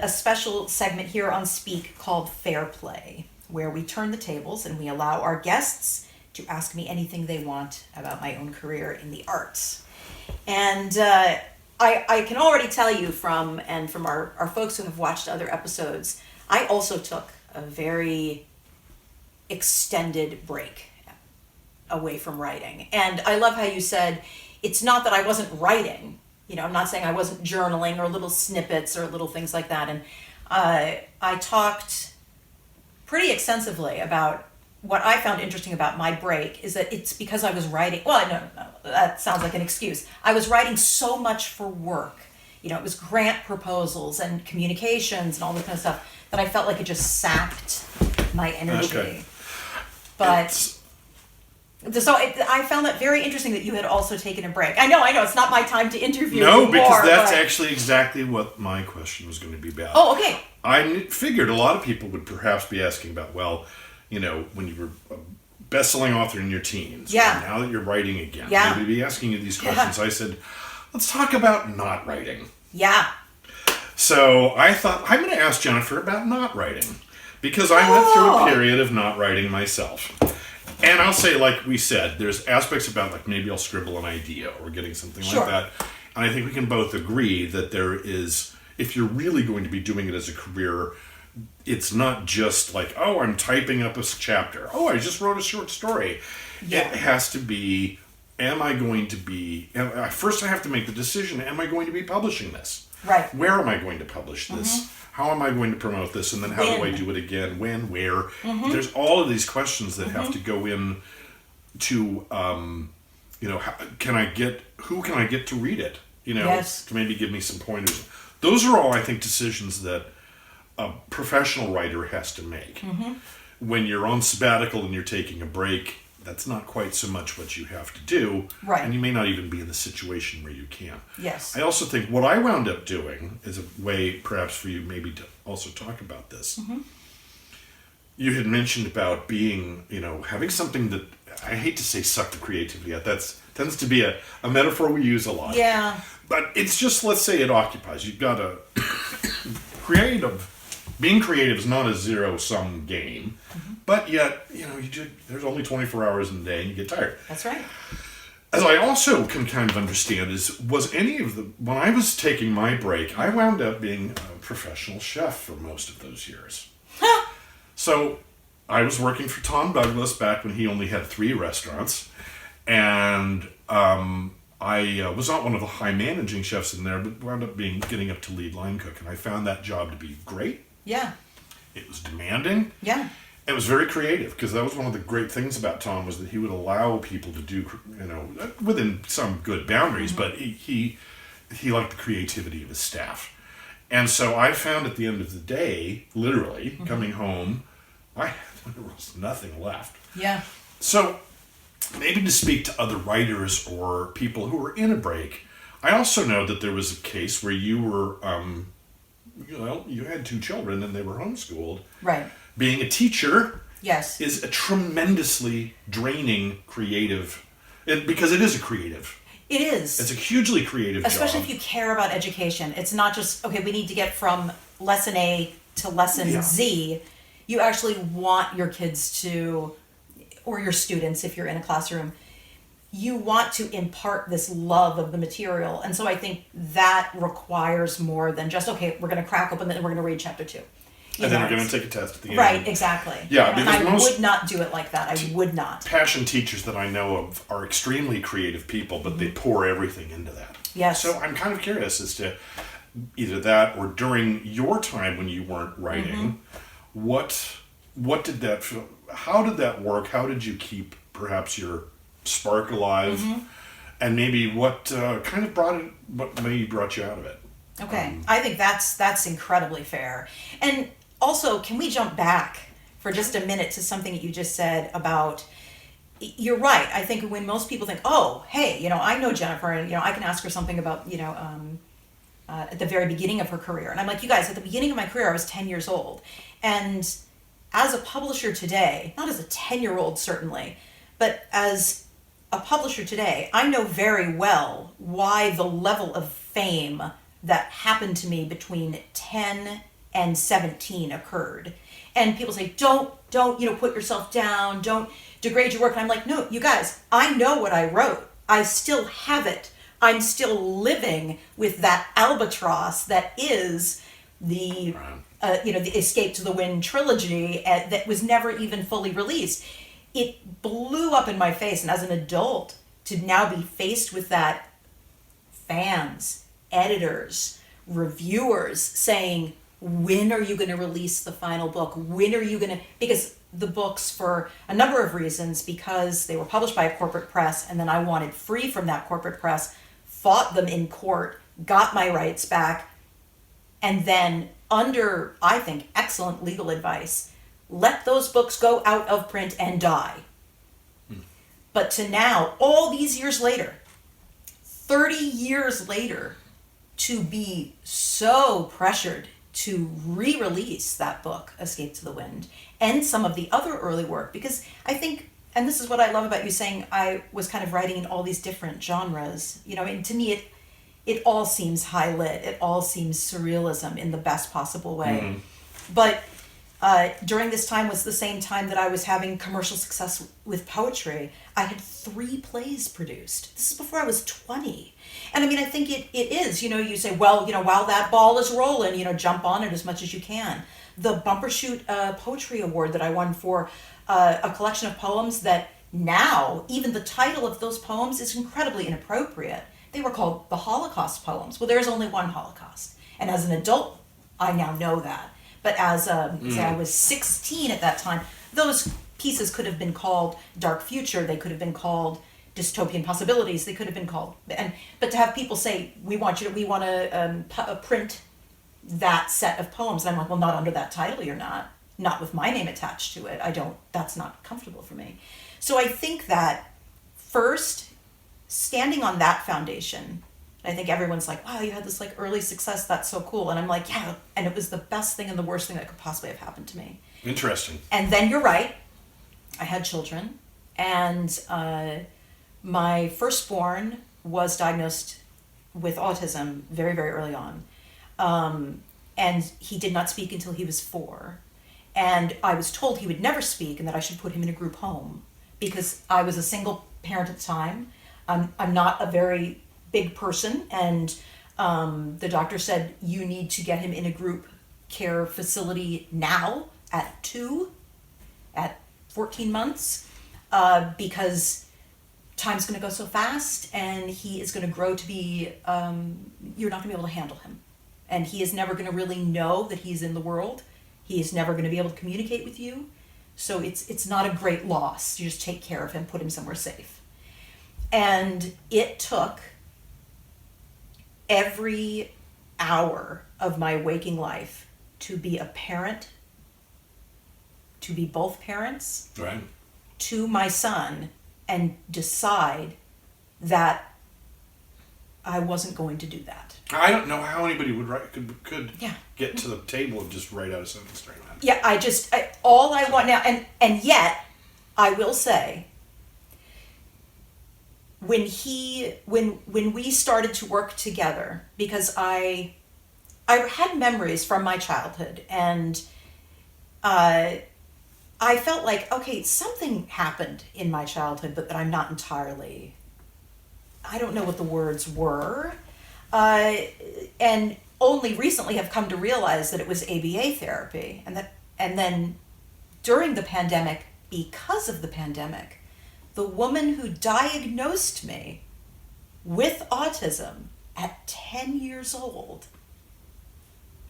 a special segment here on Speak called Fair Play, where we turn the tables and we allow our guests to ask me anything they want about my own career in the arts. And I can already tell you from our folks who have watched other episodes, I also took a very extended break away from writing. And I love how you said, it's not that I wasn't writing. I'm not saying I wasn't journaling or little snippets or little things like that. And I talked pretty extensively about what I found interesting about my break is that it's because I was writing. Well, no, that sounds like an excuse. I was writing so much for work. It was grant proposals and communications and all this kind of stuff that I felt like it just sapped my energy. Okay. But I found that very interesting that you had also taken a break. I know, it's not my time to interview you No, because more, that's but... actually exactly what my question was going to be about. Oh, okay. I figured a lot of people would perhaps be asking about, when you were a best-selling author in your teens, yeah. now that you're writing again, yeah. they'd be asking you these questions. I said, let's talk about not writing. Yeah. So I thought, I'm going to ask Jennifer about not writing, because I went through a period of not writing myself. And I'll say, like we said, there's aspects about, like, maybe I'll scribble an idea or getting something like that. And I think we can both agree that there is, if you're really going to be doing it as a career, it's not just like, oh, I'm typing up a chapter. Oh, I just wrote a short story. Yeah. It has to be, first I have to make the decision, am I going to be publishing this? Right. Where am I going to publish this? Mm-hmm. How am I going to promote this? And then how do I do it again? When? Where? Mm-hmm. There's all of these questions that have to go in to, who can I get to read it? Yes. To maybe give me some pointers. Those are all, I think, decisions that a professional writer has to make. Mm-hmm. When you're on sabbatical and you're taking a break, that's not quite so much what you have to do. Right. And you may not even be in the situation where you can. Yes. I also think what I wound up doing is a way, perhaps for you maybe to also talk about this. Mm-hmm. You had mentioned about being, having something that, I hate to say suck the creativity out. That tends to be a metaphor we use a lot. Yeah. But it's just, let's say it occupies. You've got a being creative is not a zero-sum game, but yet, there's only 24 hours in a day and you get tired. That's right. As I also can kind of understand when I was taking my break, I wound up being a professional chef for most of those years. So I was working for Tom Douglas back when he only had 3 restaurants, and I was not one of the high managing chefs in there, but wound up getting up to lead line cook, and I found that job to be great. Yeah. It was demanding. Yeah. It was very creative, because that was one of the great things about Tom, was that he would allow people to do, within some good boundaries, but he liked the creativity of his staff. And so I found at the end of the day, literally, coming home, there was nothing left. Yeah. So maybe to speak to other writers or people who were in a break, I also know that there was a case where you were, you had 2 children and they were homeschooled. Right. Being a teacher, yes, is a tremendously draining creative, because it is a creative. It is. It's a hugely creative Especially job. if you care about education. It's not just, okay, we need to get from lesson A to lesson Z. You actually want your kids to, or your students, if you're in a classroom, you want to impart this love of the material. And so I think that requires more than just, okay, we're going to crack open and we're going to read chapter 2. And then we're going to take a test at the end. Right, exactly. Yeah, and I would not do it like that. I would not. Passion teachers that I know of are extremely creative people, but they pour everything into that. Yes. So I'm kind of curious as to either that or during your time when you weren't writing, what did that feel? How did that work? How did you keep perhaps your spark alive? And maybe what kind of brought you out of it? Okay, I think that's incredibly fair. And also, can we jump back for just a minute to something that you just said about, you're right. I think when most people think, oh, hey, I know Jennifer, and, I can ask her something about, at the very beginning of her career. And I'm like, you guys, at the beginning of my career, I was 10 years old. And as a publisher today, not as a 10-year-old certainly, but as a publisher today, I know very well why the level of fame that happened to me between 10 and 17 occurred. And people say, don't, put yourself down, don't degrade your work. And I'm like, no, you guys, I know what I wrote. I still have it. I'm still living with that albatross that is the, the Escape to the Wind trilogy that was never even fully released. It blew up in my face. And as an adult, to now be faced with that, fans, editors, reviewers saying, when are you going to release the final book? When are you going to, because the books, for a number of reasons, because they were published by a corporate press and then I wanted free from that corporate press, fought them in court, got my rights back, and then under, I think, excellent legal advice, let those books go out of print and die. But to now, all these years later, 30 years later, to be so pressured to re-release that book, Escape to the Wind, and some of the other early work, because I think, and this is what I love about you saying, I was kind of writing in all these different genres, and to me it all seems high lit, it all seems surrealism in the best possible way. But during this time was the same time that I was having commercial success with poetry. I had 3 plays produced. This is before I was 20. And I mean, I think it is, you say, well, while that ball is rolling, jump on it as much as you can. The Bumbershoot Poetry Award that I won for a collection of poems that now, even the title of those poems is incredibly inappropriate. They were called the Holocaust poems. Well, there is only one Holocaust. And as an adult, I now know that. But as say I was 16 at that time, those pieces could have been called Dark Future. They could have been called Dystopian Possibilities. But to have people say, we want to print that set of poems, and I'm like, well, not under that title, you're not with my name attached to it. That's not comfortable for me. So I think that first, standing on that foundation, I think everyone's like, wow, you had this early success, that's so cool. And I'm like, yeah, and it was the best thing and the worst thing that could possibly have happened to me. Interesting. And then you're right, I had children, and my firstborn was diagnosed with autism very, very early on. And he did not speak until he was 4. And I was told he would never speak and that I should put him in a group home because I was a single parent at the time. I'm not a very big person, and the doctor said, you need to get him in a group care facility now at 14 months, because time's going to go so fast and he is going to grow to be, you're not going to be able to handle him. And he is never going to really know that he's in the world. He is never going to be able to communicate with you. So it's not a great loss. You just take care of him, put him somewhere safe. And it took every hour of my waking life to be a parent, to be both parents, right, to my son, and decide that I wasn't going to do that. I don't know how anybody could Yeah. get to the table and just write out a sentence like that. Yeah, all I want now, and yet, I will say, when we started to work together, because I had memories from my childhood, and I felt like, okay, something happened in my childhood, but that I'm not entirely, I don't know what the words were, and only recently have come to realize that it was ABA therapy, and then during the pandemic, because of the pandemic, the woman who diagnosed me with autism at 10 years old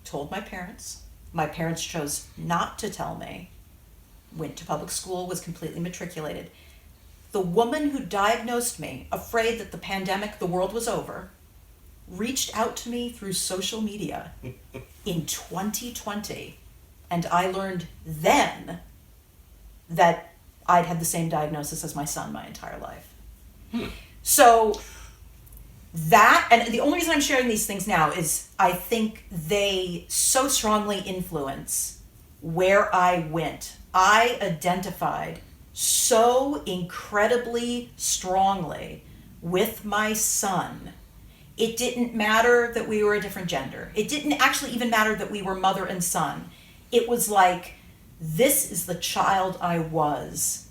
told my parents. My parents chose not to tell me. Went to public school, was completely matriculated. The woman who diagnosed me, afraid that the pandemic, the world was over, reached out to me through social media in 2020. And I learned then that I'd had the same diagnosis as my son my entire life. So that, and the only reason I'm sharing these things now is I think they so strongly influence where I went. I identified so incredibly strongly with my son It didn't matter that we were a different gender. It didn't actually even matter that we were mother and son. It was like, this is the child I was.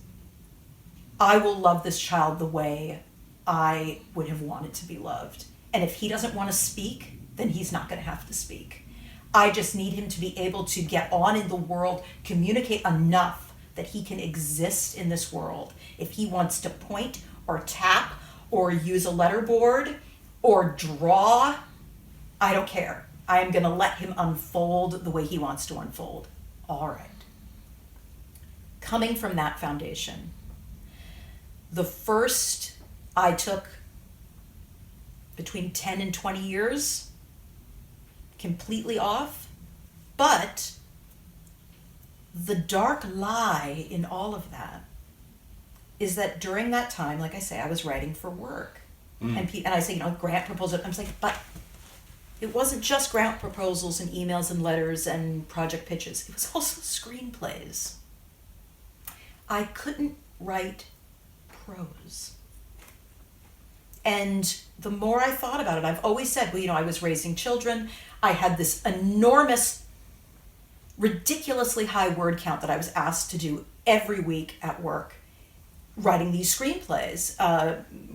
I will love this child the way I would have wanted to be loved. And if he doesn't want to speak, then he's not going to have to speak. I just need him to be able to get on in the world, communicate enough that he can exist in this world. If he wants to point or tap or use a letterboard or draw, I don't care. I am going to let him unfold the way he wants to unfold. All right. Coming from that foundation, the first I took between 10 and 20 years completely off, but the dark lie in all of that is that during that time, like I say, I was writing for work. And I say, grant proposal. I'm saying, but it wasn't just grant proposals and emails and letters and project pitches. It was also screenplays. I couldn't write prose. And the more I thought about it, I've always said, I was raising children. I had this enormous, ridiculously high word count that I was asked to do every week at work, writing these screenplays,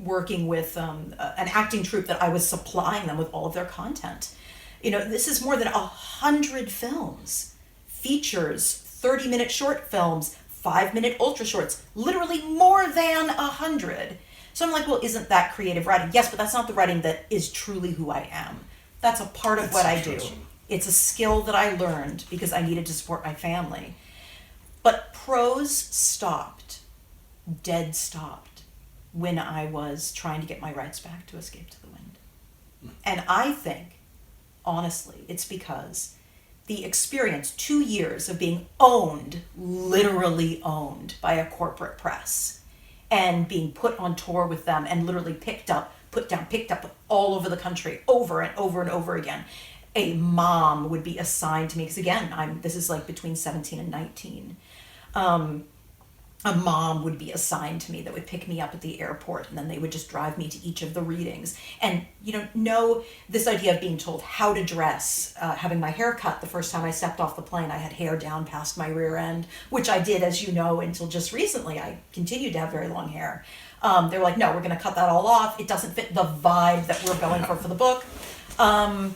working with an acting troupe that I was supplying them with all of their content. This is more than 100 films, features, 30-minute short films, 5-minute ultra shorts, literally more than 100. So I'm like, well, isn't that creative writing? Yes, but that's not the writing that is truly who I am. That's a part of what I do. It's a skill that I learned because I needed to support my family. But prose stopped, dead stopped, when I was trying to get my rights back to Escape to the Wind. And I think, honestly, it's because the experience, 2 years of being owned, literally owned by a corporate press, and being put on tour with them and literally picked up, put down, picked up all over the country, over and over and over again. A mom would be assigned to me, because again, this is like between 17 and 19. A mom would be assigned to me that would pick me up at the airport, and then they would just drive me to each of the readings. And, this idea of being told how to dress, having my hair cut the first time I stepped off the plane, I had hair down past my rear end, which I did, as you know, until just recently. I continued to have very long hair. They were like, no, we're going to cut that all off. It doesn't fit the vibe that we're going for the book. And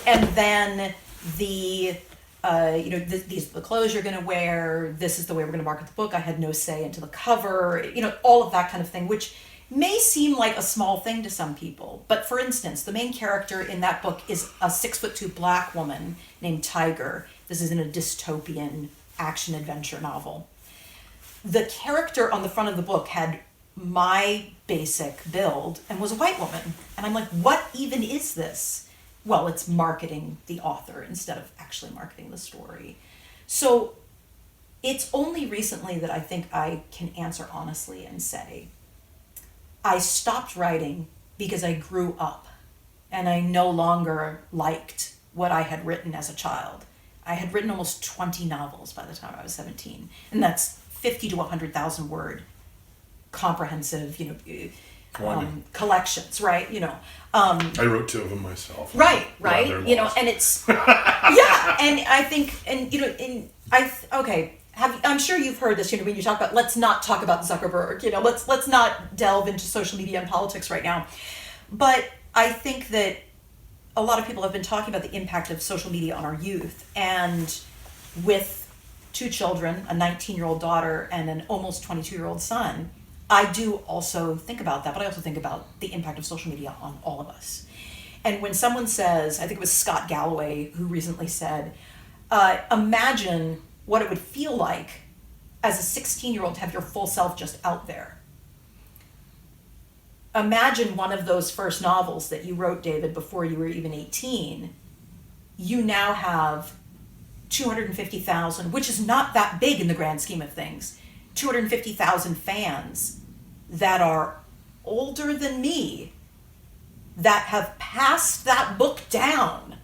then these are the clothes you're going to wear. This is the way we're going to market the book. I had no say into the cover, all of that kind of thing, which may seem like a small thing to some people. But for instance, the main character in that book is a 6'2" black woman named Tiger. This is in a dystopian action adventure novel. The character on the front of the book had my basic build and was a white woman. And I'm like, what even is this? Well, it's marketing the author instead of actually marketing the story. So it's only recently that I think I can answer honestly and say, I stopped writing because I grew up and I no longer liked what I had written as a child. I had written almost 20 novels by the time I was 17, and that's 50 to 100,000 word comprehensive, collections, right? I wrote 2 of them myself. Right. And it's yeah, and I think, I'm sure you've heard this, when you talk about, let's not talk about Zuckerberg, let's not delve into social media and politics right now. But I think that a lot of people have been talking about the impact of social media on our youth, and with 2 children, a 19-year-old daughter and an almost 22-year-old son, I do also think about that, but I also think about the impact of social media on all of us. And when someone says, I think it was Scott Galloway who recently said, imagine what it would feel like as a 16-year-old to have your full self just out there. Imagine one of those first novels that you wrote, David, before you were even 18. You now have 250,000, which is not that big in the grand scheme of things, 250,000 fans that are older than me that have passed that book down.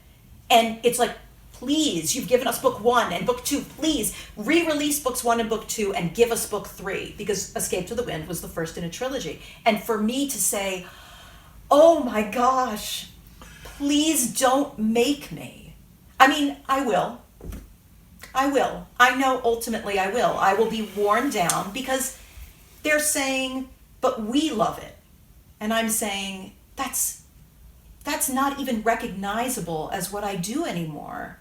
And it's like, please, you've given us book 1 and book 2, please re-release books 1 and book 2 and give us book 3, because Escape to the Wind was the first in a trilogy. And for me to say, Oh my gosh. Please don't make me. I mean, I will. I know ultimately I will. I will be worn down because they're saying, but we love it. And I'm saying, that's not even recognizable as what I do anymore.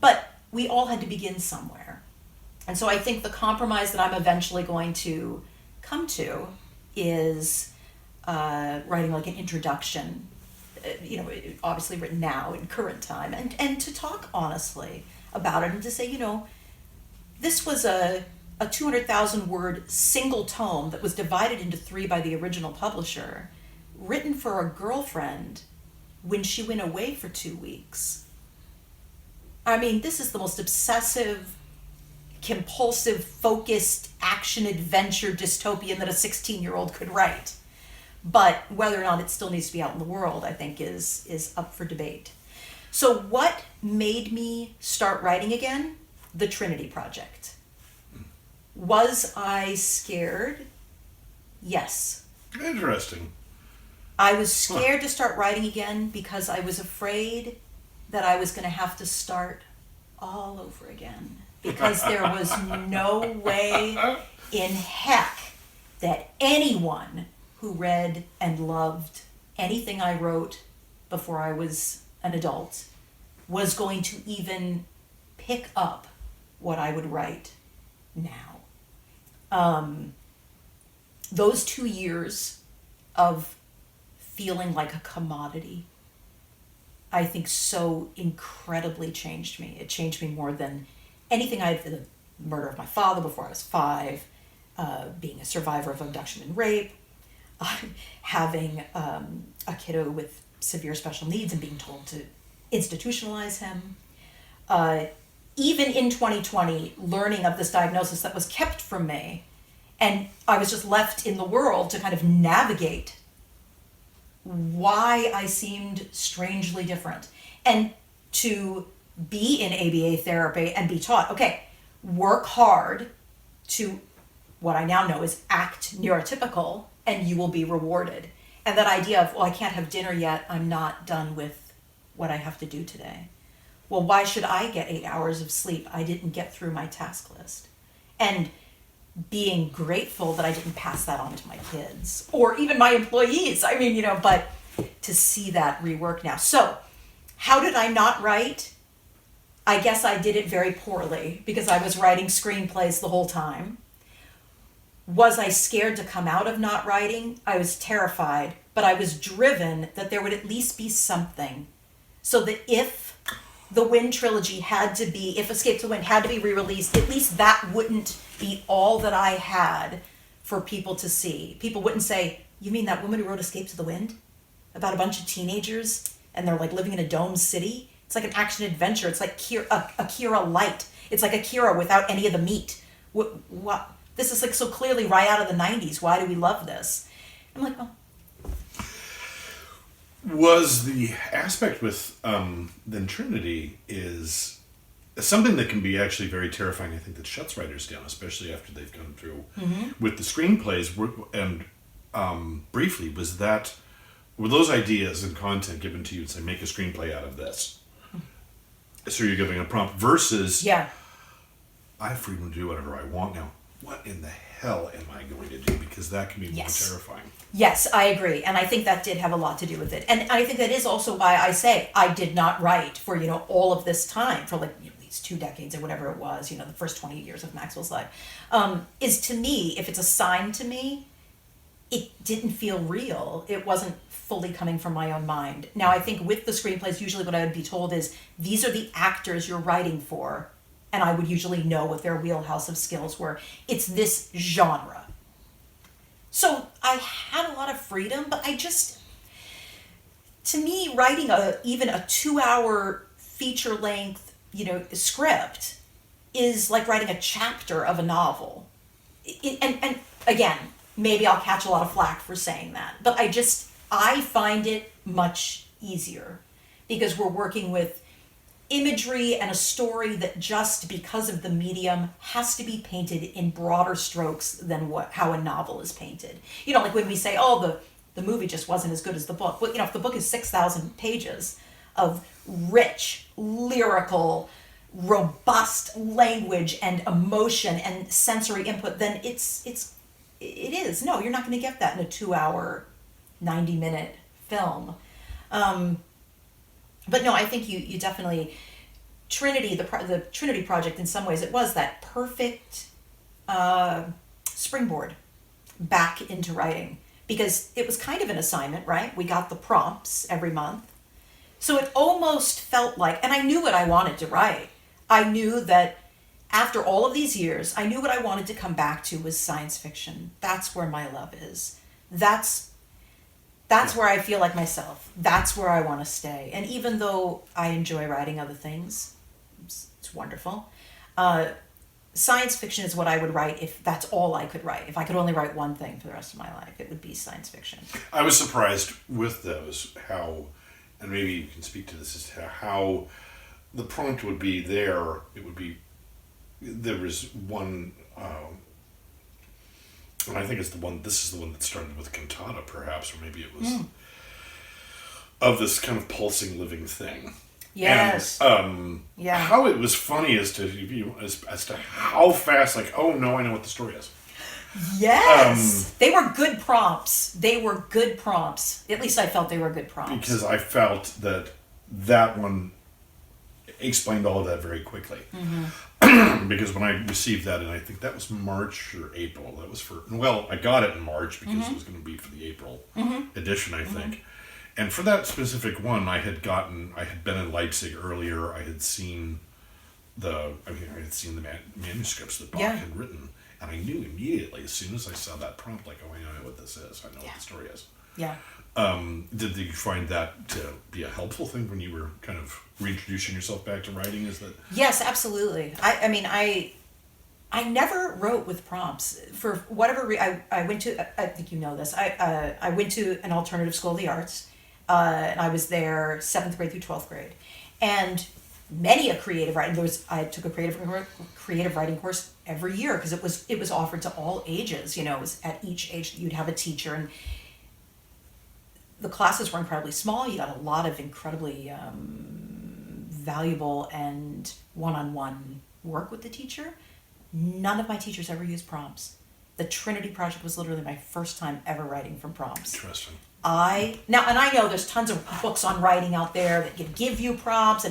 But we all had to begin somewhere. And so I think the compromise that I'm eventually going to come to is writing like an introduction, obviously written now in current time, and to talk honestly about it and to say, this was a 200,000 word single tome that was divided into 3 by the original publisher, written for a girlfriend when she went away for 2 weeks. I mean, this is the most obsessive, compulsive, focused action adventure dystopian that a 16-year-old could write. But whether or not it still needs to be out in the world, I think is up for debate. So what made me start writing again? The Trinity Project. Was I scared? Yes. Interesting. I was scared to start writing again because I was afraid that I was going to have to start all over again. Because there was no way in heck that anyone who read and loved anything I wrote before I was an adult was going to even pick up what I would write now. Those 2 years of feeling like a commodity, I think so incredibly changed me. It changed me more than anything the murder of my father before I was 5, being a survivor of abduction and rape, having a kiddo with severe special needs and being told to institutionalize him. Even in 2020, learning of this diagnosis that was kept from me, and I was just left in the world to kind of navigate why I seemed strangely different. And to be in ABA therapy and be taught, okay, work hard to what I now know is act neurotypical and you will be rewarded. And that idea of, well, I can't have dinner yet, I'm not done with what I have to do today. Well, why should I get 8 hours of sleep? I didn't get through my task list. And being grateful that I didn't pass that on to my kids or even my employees. I mean, but to see that rework now. So how did I not write? I guess I did it very poorly because I was writing screenplays the whole time. Was I scared to come out of not writing? I was terrified, but I was driven that there would at least be something. So that if the Wind trilogy if Escape to the Wind had to be re-released, at least that wouldn't be all that I had for people to see. People wouldn't say, you mean that woman who wrote Escape to the Wind? About a bunch of teenagers and they're like living in a domed city? It's like an action adventure. It's like Akira light. It's like Akira without any of the meat. What? This is like so clearly right out of the 90s. Why do we love this? I'm like, well. Was the aspect with then Trinity is something that can be actually very terrifying, I think, that shuts writers down, especially after they've gone through with the screenplays. And briefly, were those ideas and content given to you and say, make a screenplay out of this? So you're giving a prompt versus, yeah, I have freedom to do whatever I want now. What in the hell am I going to do? Because that can be more terrifying. Yes, I agree. And I think that did have a lot to do with it. And I think that is also why I say I did not write for, all of this time, for like these 2 decades or whatever it was, the first 20 years of Maxwell's life, is to me, if it's assigned to me, it didn't feel real. It wasn't fully coming from my own mind. Now, I think with the screenplays, usually what I would be told is, these are the actors you're writing for. And I would usually know what their wheelhouse of skills were. It's this genre. So I had a lot of freedom, but to me, writing even a 2-hour feature length, script is like writing a chapter of a novel. And again, maybe I'll catch a lot of flack for saying that, but I find it much easier because we're working with imagery and a story that just because of the medium has to be painted in broader strokes than how a novel is painted. You know, like when we say, oh, the movie just wasn't as good as the book. Well, you know, if the book is 6,000 pages of rich, lyrical, robust language and emotion and sensory input, then it is. No, you're not going to get that in a 2-hour, 90-minute film. But no, I think you definitely, Trinity, the Trinity Project, in some ways, it was that perfect springboard back into writing, because it was kind of an assignment, right? We got the prompts every month. So it almost felt like, and I knew what I wanted to write. I knew that after all of these years, I knew what I wanted to come back to was science fiction. That's where my love is. That's where I feel like myself. That's where I want to stay. And even though I enjoy writing other things, it's wonderful. Science fiction is what I would write if that's all I could write. If I could only write one thing for the rest of my life, it would be science fiction. I was surprised with those, how, and maybe you can speak to this, as to how the prompt would be there. It would be, there was one, and I think it's this is the one that started with Cantata, perhaps, or maybe it was of this kind of pulsing living thing. Yes. And how it was funny as to how fast, like, oh no, I know what the story is. Yes. They were good prompts. At least I felt they were good prompts. Because I felt that one explained all of that very quickly. Because when I received that, and I think that was March or April, that was I got it in March because it was going to be for the April edition, I think. And for that specific one, I had been in Leipzig earlier. I had seen the manuscripts that Bach had written, and I knew immediately as soon as I saw that prompt, like, oh, I know what this is. I know what the story is. Yeah. Did you find that to be a helpful thing when you were kind of reintroducing yourself back to writing? Is that? Yes, absolutely. I never wrote with prompts for whatever reason. I went to, I think you know this. I went to an alternative school of the arts, and I was there 7th grade through 12th grade, and many a creative writing. I took a creative writing course every year because it was offered to all ages. You know, it was at each age you'd have a teacher, and the classes were incredibly small. You got a lot of incredibly valuable and one-on-one work with the teacher. None of my teachers ever used prompts. The Trinity Project was literally my first time ever writing from prompts. Interesting. I know there's tons of books on writing out there that can give you prompts,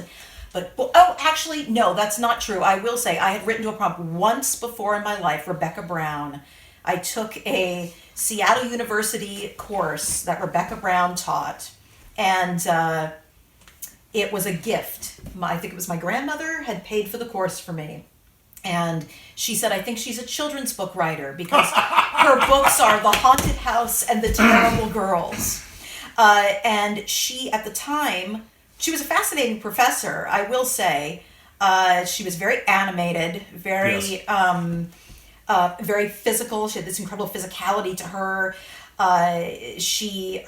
but actually, no, that's not true. I will say I had written to a prompt once before in my life, Rebecca Brown. I took a Seattle University course that Rebecca Brown taught, and it was a gift. I think it was my grandmother had paid for the course for me. And she said, I think she's a children's book writer because her books are The Haunted House and The Terrible Girls. And she, at the time, she was a fascinating professor, I will say. She was very animated, very physical. She had this incredible physicality to her.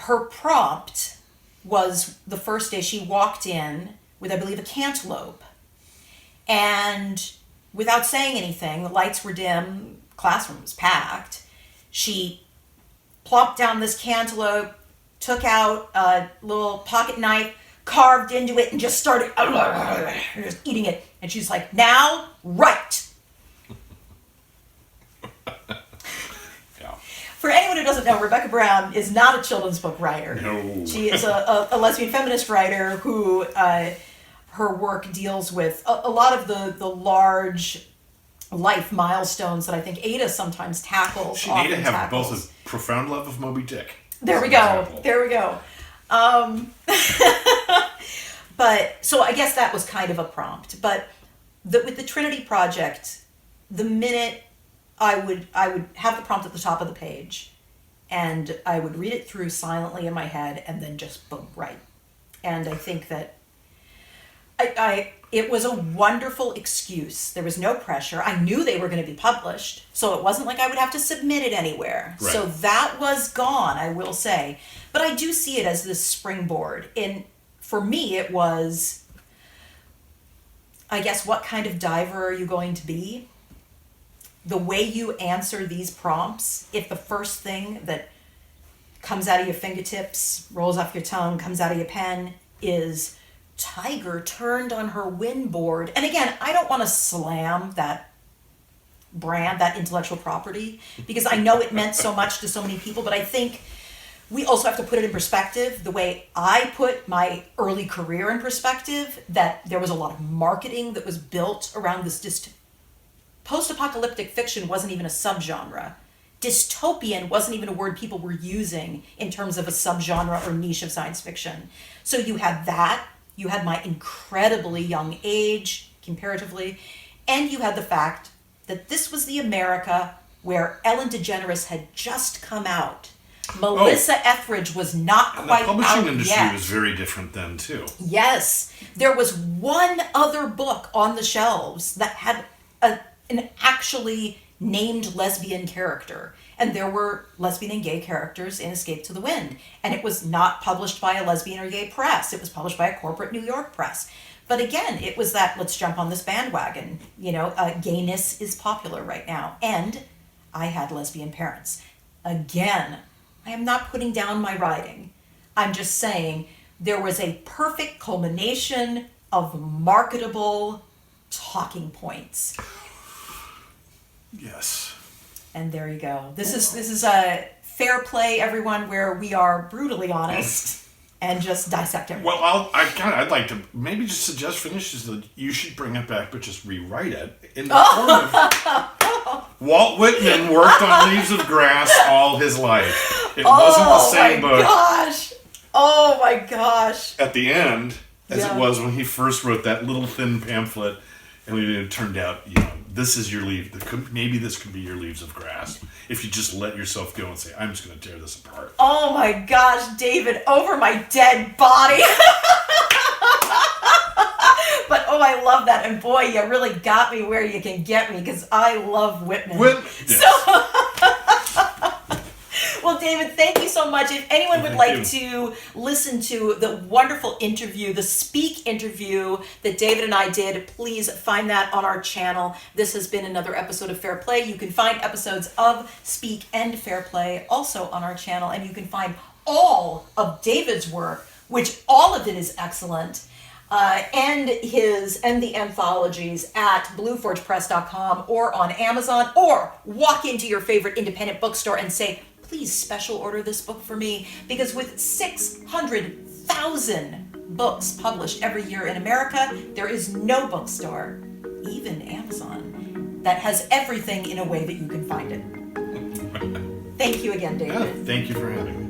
Her prompt was the first day she walked in with, I believe, a cantaloupe. And without saying anything, the lights were dim, classroom was packed. She plopped down this cantaloupe, took out a little pocket knife, carved into it, and just started just eating it. And she's like, now, write. For anyone who doesn't know, Rebecca Brown is not a children's book writer. No. She is a lesbian feminist writer who... her work deals with a lot of the large life milestones that I think Ada sometimes tackles. Ada have both a profound love of Moby Dick. There we go. But so I guess that was kind of a prompt. But with the Trinity Project, the minute I would have the prompt at the top of the page, and I would read it through silently in my head, and then just boom, write. And I think that it was a wonderful excuse. There was no pressure. I knew they were going to be published, so it wasn't like I would have to submit it anywhere. Right. So that was gone, I will say. But I do see it as this springboard. For me, it was I guess, what kind of diver are you going to be? The way you answer these prompts, if the first thing that comes out of your fingertips, rolls off your tongue, comes out of your pen is tiger turned on her windboard. And again, I don't want to slam that brand, that intellectual property, because I know it meant so much to so many people, but I think we also have to put it in perspective, the way I put my early career in perspective, that there was a lot of marketing that was built around this post-apocalyptic fiction wasn't even a subgenre. Dystopian wasn't even a word people were using in terms of a subgenre or niche of science fiction. So you had that, you had my incredibly young age, comparatively, and you had the fact that this was the America where Ellen DeGeneres had just come out. Melissa Etheridge was not And quite the publishing out industry yet. was very different then, too. Yes, there was one other book on the shelves that had an actually named lesbian character, and there were lesbian and gay characters in Escape to the Wind, and it was not published by a lesbian or gay press. It was published by a corporate New York press. But again, it was that, let's jump on this bandwagon. Gayness is popular right now, and I had lesbian parents. Again, I am not putting down my writing. I'm just saying there was a perfect culmination of marketable talking points. Yes. And there you go. This is a fair play, everyone, where we are brutally honest and just dissect everything. Well, I'd like to maybe just suggest finishes that you should bring it back, but just rewrite it in the form of Walt Whitman worked on Leaves of Grass all his life. It wasn't the same book. Oh my gosh! At the end, as it was when he first wrote that little thin pamphlet, and it turned out, this is your leaf. Maybe this could be your Leaves of Grass if you just let yourself go and say, I'm just going to tear this apart. Oh my gosh, David, over my dead body. But I love that, and boy, you really got me where you can get me, because I love Whitman. Yes. Well, David, thank you so much. If anyone would like to listen to the wonderful interview, the Speak interview that David and I did, please find that on our channel. This has been another episode of Fair Play. You can find episodes of Speak and Fair Play also on our channel, and you can find all of David's work, which all of it is excellent, and the anthologies at blueforgepress.com or on Amazon, or walk into your favorite independent bookstore and say, please special order this book for me, because with 600,000 books published every year in America, there is no bookstore, even Amazon, that has everything in a way that you can find it. Thank you again, David. Yeah, thank you for having me.